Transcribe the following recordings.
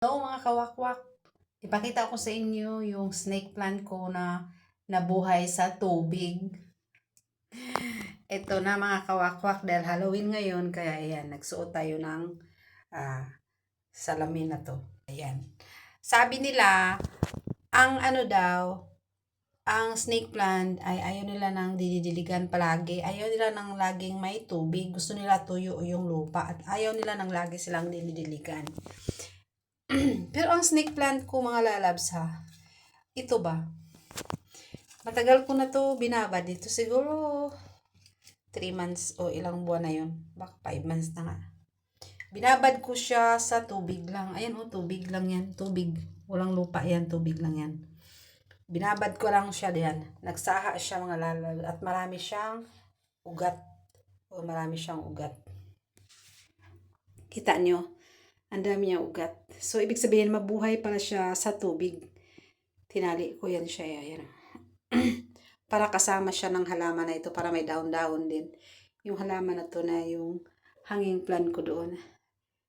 Hello mga kawakwak, ipakita ko sa inyo yung snake plant ko na nabuhay sa tubig. Ito na mga kawakwak, dahil Halloween ngayon, kaya ayan, nagsuot tayo ng salamin na to. Ayan. Sabi nila, ang snake plant ay ayaw nila ng didiligan palagi. Ayaw nila ng laging may tubig. Gusto nila tuyo yung lupa at ayaw nila ng lagi silang didiligan. Pero ang snake plant ko mga lalabs ito ba? Matagal ko na to binabad dito. Siguro 3 months o ilang buwan na yun. Baka 5 months na nga. Binabad ko siya sa tubig lang. Ayan tubig lang yan. Tubig. Walang lupa yan. Tubig lang yan. Binabad ko lang siya diyan. Nagsaha siya mga lalabs. At marami siyang ugat. Marami siyang ugat. Kita nyo? Ang dami niya ugat. So, ibig sabihin, mabuhay pala siya sa tubig. Tinali ko yan siya. Ayan. Para kasama siya ng halaman na ito. Para may daon-daon din. Yung halaman na to na yung hanging plant ko doon.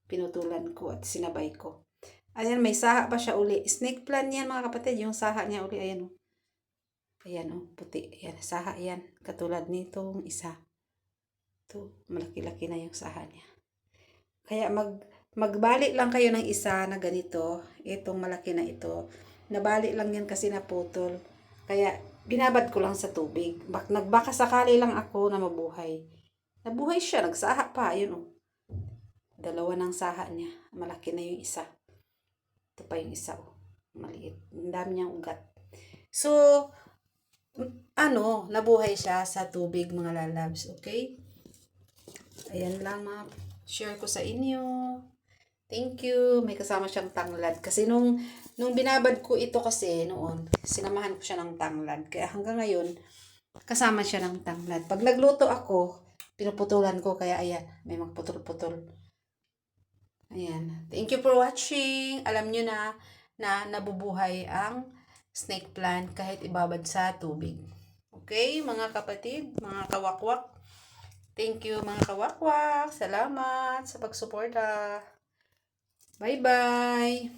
Pinutulan ko at sinabay ko. Ayan, may saha pa siya uli. Snake plant yan mga kapatid. Yung saha niya uli. Ayan. Ayan puti. Ayan, saha yan. Katulad nitong isa. Ito, malaki-laki na yung saha niya. Kaya magbalik lang kayo ng isa na ganito. Itong malaki na ito. Nabalik lang yan kasi naputol. Kaya binabad ko lang sa tubig. Nagbaka sakali lang ako na mabuhay. Nabuhay siya. Nagsaha pa. Ayun Dalawa ng saha niya. Malaki na yung isa. Ito pa yung isa Maliit. Ang dami niyang ugat. So, nabuhay siya sa tubig mga lalabs. Okay? Ayan lang mga share ko sa inyo. Thank you. May kasama siyang tanglad. Kasi nung binabad ko ito kasi noon, sinamahan ko siya ng tanglad. Kaya hanggang ngayon, kasama siya ng tanglad. Pag nagluto ako, pinuputulan ko. Kaya ayan, may magputol-putol. Ayan. Thank you for watching. Alam nyo na nabubuhay ang snake plant kahit ibabad sa tubig. Okay, mga kapatid, mga kawakwak. Thank you mga kawakwak. Salamat sa pagsuporta. Bye-bye!